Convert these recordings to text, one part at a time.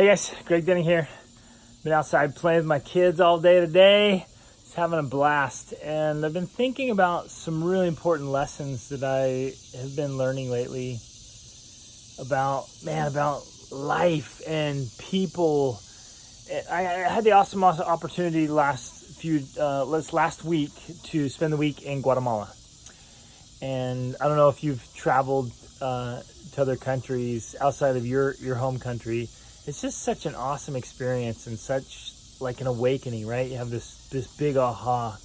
Hey guys, Greg Denny here. Been outside playing with my kids all day today. Just having a blast. And I've been thinking about some really important lessons that I have been learning lately about life and people. I had the awesome opportunity last week to spend the week in Guatemala. And I don't know if you've traveled to other countries outside of your home country. It's just such an awesome experience and such like an awakening, right? You have this big aha.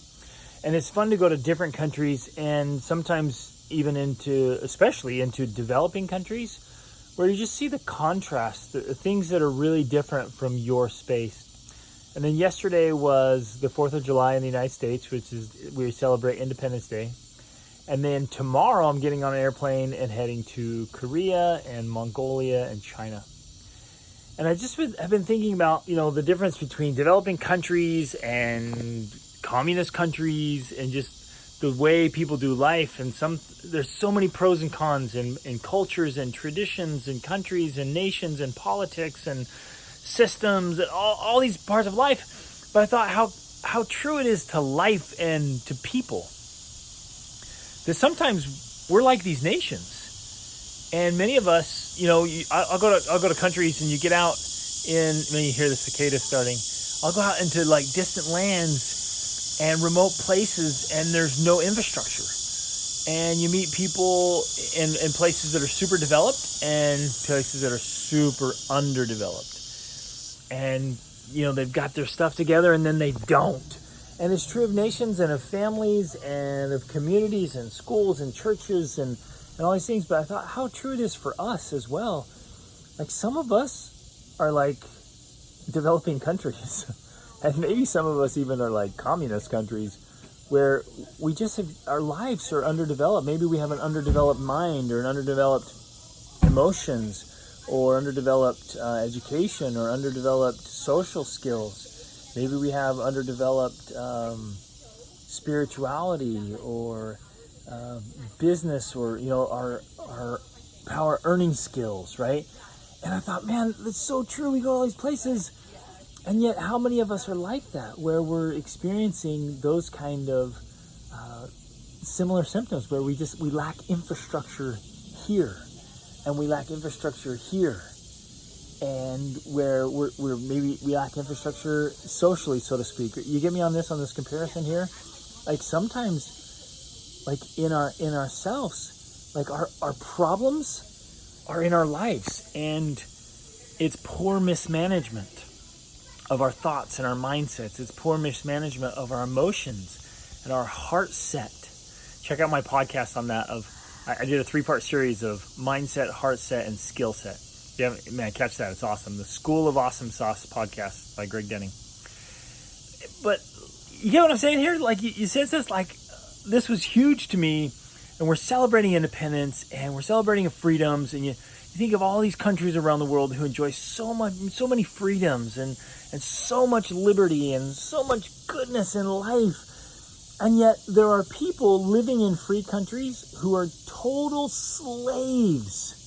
And it's fun to go to different countries and sometimes even especially into developing countries where you just see the contrast, the things that are really different from your space. And then yesterday was the 4th of July in the United States, which is we celebrate Independence Day. And then tomorrow I'm getting on an airplane and heading to Korea and Mongolia and China. And I've been thinking about, the difference between developing countries and communist countries and just the way people do life. And there's so many pros and cons in cultures and traditions and countries and nations and politics and systems and all these parts of life. But I thought how true it is to life and to people. That sometimes we're like these nations. And many of us, I'll go to countries and you get out when you hear the cicadas starting, I'll go out into like distant lands and remote places and there's no infrastructure. And you meet people in places that are super developed and places that are super underdeveloped. And, they've got their stuff together and then they don't. And it's true of nations and of families and of communities and schools and churches and all these things. But I thought how true it is for us as well. Like some of us are like developing countries. And maybe some of us even are like communist countries where we just our lives are underdeveloped. Maybe we have an underdeveloped mind or an underdeveloped emotions or underdeveloped education or underdeveloped social skills. Maybe we have underdeveloped spirituality or business or, our power earning skills, right? And I thought, man, that's so true. We go to all these places. And yet how many of us are like that, where we're experiencing those kind of similar symptoms, where we lack infrastructure here and we lack infrastructure here. And where we lack infrastructure socially, so to speak. You get me on this comparison here? Like sometimes, like in ourselves, like our problems are in our lives, and it's poor mismanagement of our thoughts and our mindsets. It's poor mismanagement of our emotions and our heart set. Check out my podcast on that. I did a 3-part series of mindset, heart set, and skill set. Yeah, man, catch that. It's awesome. The School of Awesome Sauce podcast by Greg Denny. But you get what I'm saying here? Like you sense this, like this was huge to me, and we're celebrating independence and we're celebrating freedoms, and you think of all these countries around the world who enjoy so many freedoms and so much liberty and so much goodness in life. And yet there are people living in free countries who are total slaves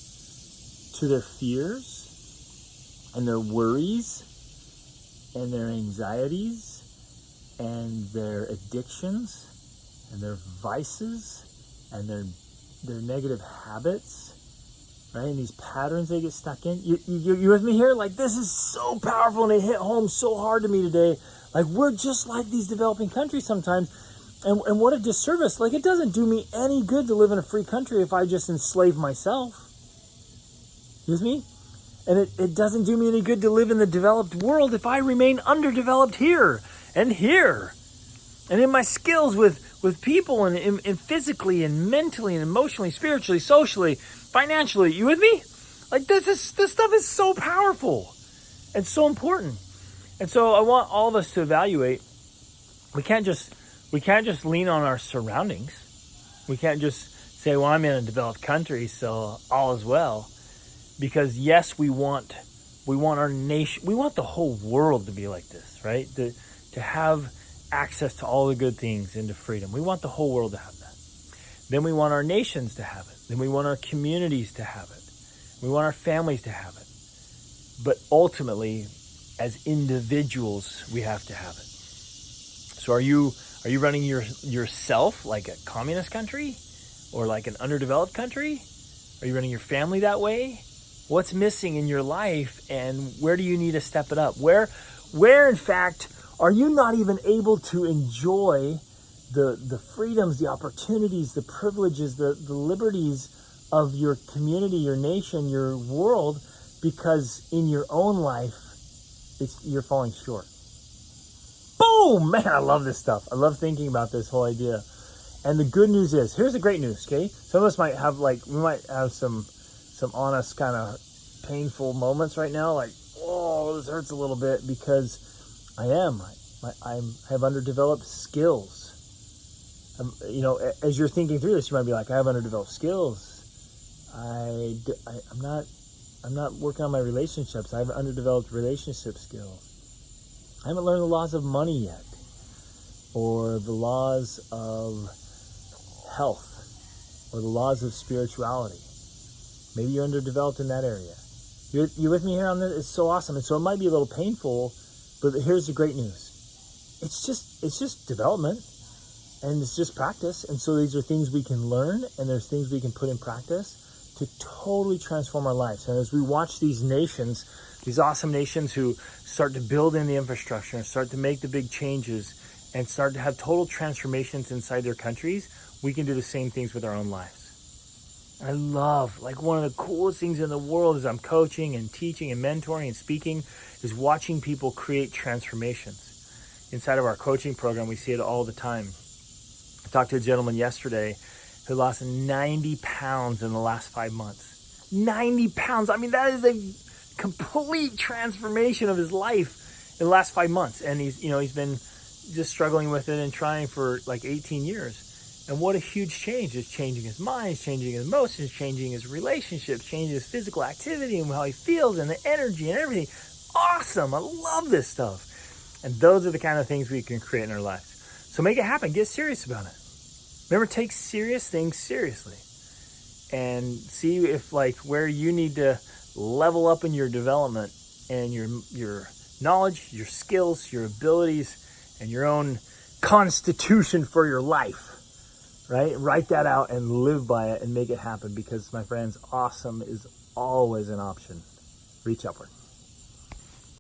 to their fears and their worries and their anxieties and their addictions and their vices and their negative habits, right? And these patterns they get stuck in. You with me here? Like this is so powerful and it hit home so hard to me today. Like we're just like these developing countries sometimes. And what a disservice. Like it doesn't do me any good to live in a free country if I just enslave myself. With me? And it doesn't do me any good to live in the developed world if I remain underdeveloped here and in my skills with people and physically and mentally and emotionally, spiritually, socially, financially. You with me? Like this stuff is so powerful and so important. And so I want all of us to evaluate. We can't just lean on our surroundings. We can't just say, well, I'm in a developed country, so all is well. Because yes, we want our nation, we want the whole world to be like this, right? To have access to all the good things and to freedom. We want the whole world to have that. Then we want our nations to have it. Then we want our communities to have it. We want our families to have it. but ultimately, as individuals, we have to have it. So are you running yourself like a communist country or like an underdeveloped country? Are you running your family that way? What's missing in your life, and where do you need to step it up? Where in fact, are you not even able to enjoy the freedoms, the opportunities, the privileges, the liberties of your community, your nation, your world, because in your own life, you're falling short? Boom! Man, I love this stuff. I love thinking about this whole idea. And the good news is, here's the great news, okay? Some of us might have we might have some honest kind of painful moments right now, like, oh, this hurts a little bit, because I have underdeveloped skills. As you're thinking through this, you might be like, I have underdeveloped skills. I'm not working on my relationships. I have underdeveloped relationship skills. I haven't learned the laws of money yet, or the laws of health, or the laws of spirituality. Maybe you're underdeveloped in that area. You with me here on this? It's so awesome. And so it might be a little painful, but here's the great news. It's just development, and it's just practice. And so these are things we can learn, and there's things we can put in practice to totally transform our lives. And as we watch these nations, these awesome nations who start to build in the infrastructure and start to make the big changes and start to have total transformations inside their countries, we can do the same things with our own lives. I love, one of the coolest things in the world as I'm coaching and teaching and mentoring and speaking is watching people create transformations. Inside of our coaching program, we see it all the time. I talked to a gentleman yesterday who lost 90 pounds in the last 5 months. 90 pounds. I mean, that is a complete transformation of his life in the last 5 months. And he's been just struggling with it and trying for 18 years. And what a huge change. It's changing his mind, it's changing his emotions, changing his relationships, changing his physical activity and how he feels and the energy and everything. Awesome. I love this stuff. And those are the kind of things we can create in our lives. So make it happen. Get serious about it. Remember, take serious things seriously. And see if where you need to level up in your development and your knowledge, your skills, your abilities, and your own constitution for your life. Right? Write that out and live by it and make it happen, because, my friends, awesome is always an option. Reach upward.